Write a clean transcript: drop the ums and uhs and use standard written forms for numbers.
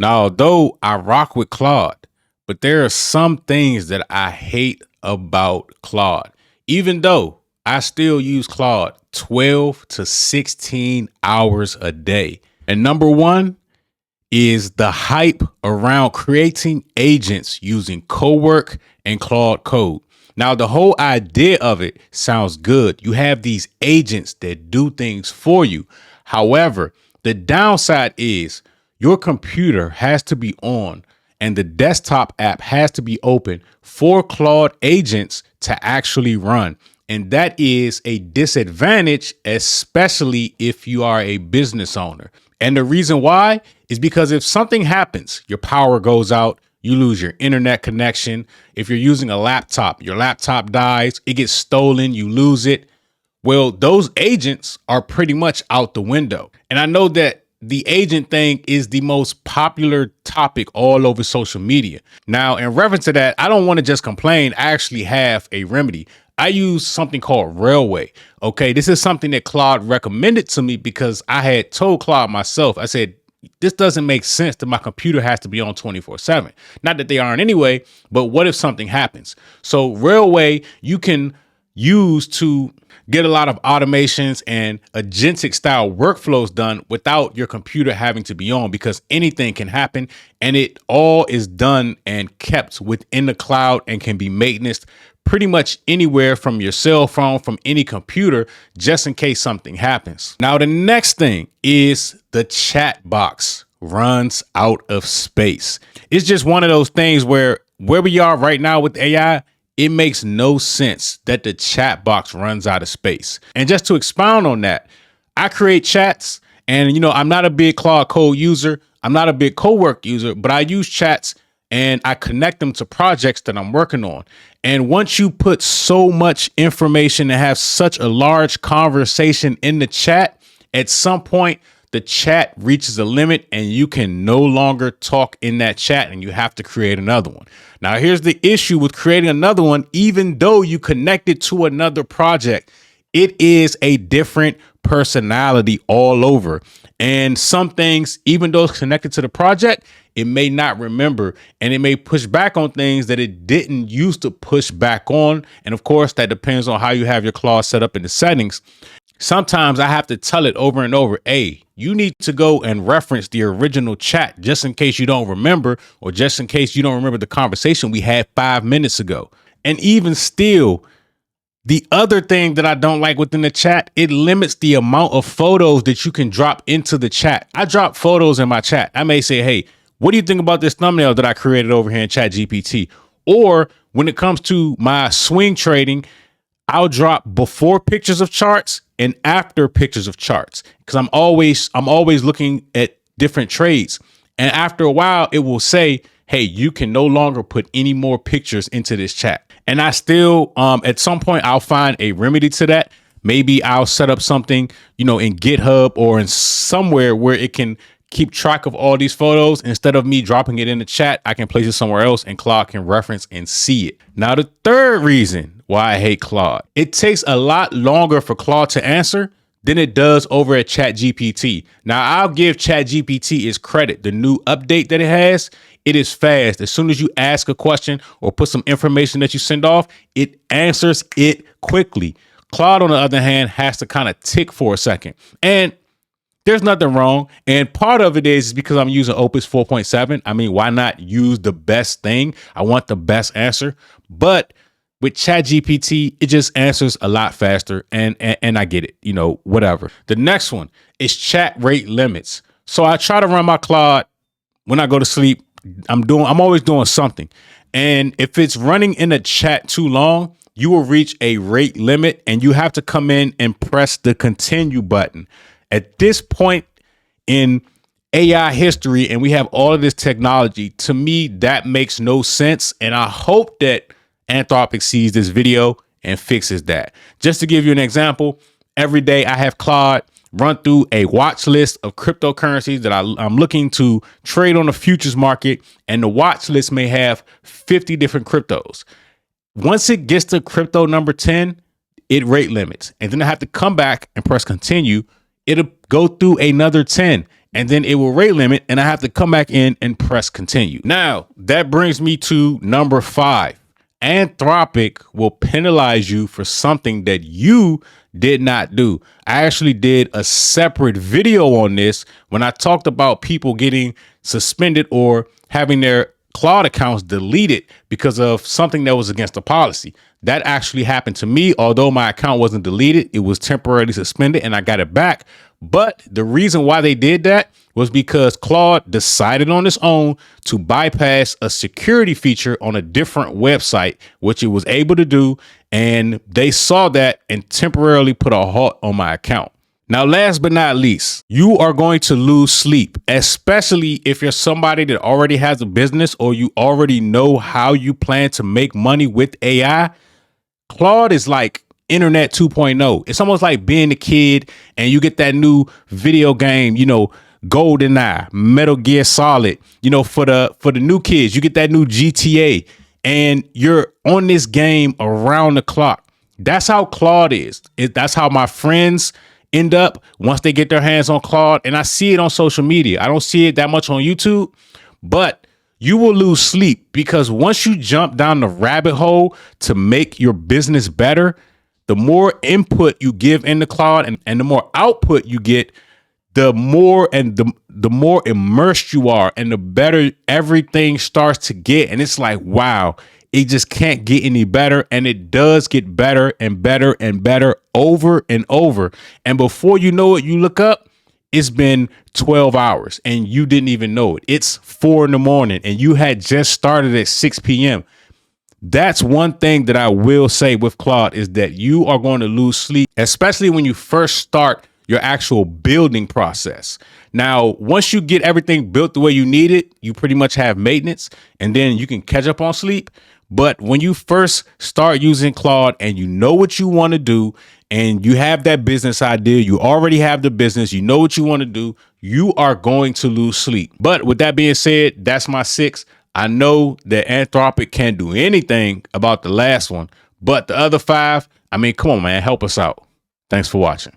Now, though I rock with Claude, but there are some things that I hate about Claude, even though I still use Claude 12 to 16 hours a day. And number one is the hype around creating agents using Cowork and Claude Code. Now, the whole idea of it sounds good. You have these agents that do things for you. However, the downside is your computer has to be on and the desktop app has to be open for Claude agents to actually run. And that is a disadvantage, especially if you are a business owner. And the reason why is because if something happens, your power goes out, you lose your internet connection. If you're using a laptop, your laptop dies, it gets stolen, you lose it. Well, those agents are pretty much out the window. And I know that the agent thing is the most popular topic all over social media. Now, in reference to that, I don't want to just complain. I actually have a remedy. I use something called Railway. Okay, this is something that Claude recommended to me because I had told Claude myself, I said, this doesn't make sense that my computer has to be on 24/7. Not that they aren't anyway, but what if something happens? So Railway, you can use to get a lot of automations and agentic style workflows done without your computer having to be on, because anything can happen and it all is done and kept within the cloud and can be maintained pretty much anywhere from your cell phone, from any computer, just in case something happens. Now, the next thing is the chat box runs out of space. It's just one of those things where we are right now with AI, it makes no sense that the chat box runs out of space. And just to expound on that, I create chats and, I'm not a big Claude Code user. I'm not a big Cowork user, but I use chats and I connect them to projects that I'm working on. And once you put so much information and have such a large conversation in the chat, at some point, the chat reaches a limit and you can no longer talk in that chat and you have to create another one. Now, here's the issue with creating another one. Even though you connect it to another project, it is a different personality all over. And some things, even though it's connected to the project, it may not remember, and it may push back on things that it didn't used to push back on. And of course, that depends on how you have your Claude set up in the settings. Sometimes I have to tell it over and over, hey, you need to go and reference the original chat just in case you don't remember, or just in case you don't remember the conversation we had 5 minutes ago. And even still, the other thing that I don't like within the chat, it limits the amount of photos that you can drop into the chat. I drop photos in my chat. I may say, hey, what do you think about this thumbnail that I created over here in ChatGPT? Or when it comes to my swing trading, I'll drop before pictures of charts and after pictures of charts, because I'm always looking at different trades. And after a while, it will say, hey, you can no longer put any more pictures into this chat. And I still, at some point, I'll find a remedy to that. Maybe I'll set up something, in GitHub or in somewhere where it can keep track of all these photos. Instead of me dropping it in the chat, I can place it somewhere else and Claude can reference and see it. Now, the third reason why I hate Claude, it takes a lot longer for Claude to answer than it does over at ChatGPT. Now, I'll give ChatGPT its credit. The new update that it has, it is fast. As soon as you ask a question or put some information that you send off, it answers it quickly. Claude, on the other hand, has to kind of tick for a second. And there's nothing wrong. And part of it is because I'm using Opus 4.7. I mean, why not use the best thing? I want the best answer. But with ChatGPT, it just answers a lot faster. And I get it, whatever. The next one is chat rate limits. So I try to run my Claude when I go to sleep. I'm always doing something. And if it's running in a chat too long, you will reach a rate limit and you have to come in and press the continue button. At this point in AI history, and we have all of this technology, to me, that makes no sense. And I hope that Anthropic sees this video and fixes that. Just to give you an example, every day I have Claude run through a watch list of cryptocurrencies that I'm looking to trade on the futures market. And the watch list may have 50 different cryptos. Once it gets to crypto number 10, it rate limits. And then I have to come back and press continue. It'll go through another 10 and then it will rate limit, and I have to come back in and press continue. Now, that brings me to number 5. Anthropic will penalize you for something that you did not do. I actually did a separate video on this when I talked about people getting suspended or having their Claude accounts deleted because of something that was against the policy. That actually happened to me. Although my account wasn't deleted, it was temporarily suspended and I got it back. But the reason why they did that was because Claude decided on its own to bypass a security feature on a different website, which it was able to do. And they saw that and temporarily put a halt on my account. Now, last but not least, you are going to lose sleep, especially if you're somebody that already has a business or you already know how you plan to make money with AI. Claude is like Internet 2.0. It's almost like being a kid and you get that new video game, GoldenEye, Metal Gear Solid, for the new kids, you get that new GTA and you're on this game around the clock. That's how Claude is. That's how my friends end up once they get their hands on Claude. And I see it on social media. I don't see it that much on YouTube, but you will lose sleep because once you jump down the rabbit hole to make your business better, the more input you give into Claude and the more output you get, the more immersed you are and the better everything starts to get. And it's like, wow, it just can't get any better. And it does get better and better and better over and over. And before you know it, you look up, it's been 12 hours and you didn't even know it. It's 4 a.m. and you had just started at 6 p.m. That's one thing that I will say with Claude is that you are going to lose sleep, especially when you first start your actual building process. Now, once you get everything built the way you need it, you pretty much have maintenance and then you can catch up on sleep. But when you first start using Claude and you know what you want to do and you have that business idea, you already have the business, you know what you want to do, you are going to lose sleep. But with that being said, that's my 6. I know that Anthropic can't do anything about the last one, but the other 5, come on, man, help us out. Thanks for watching.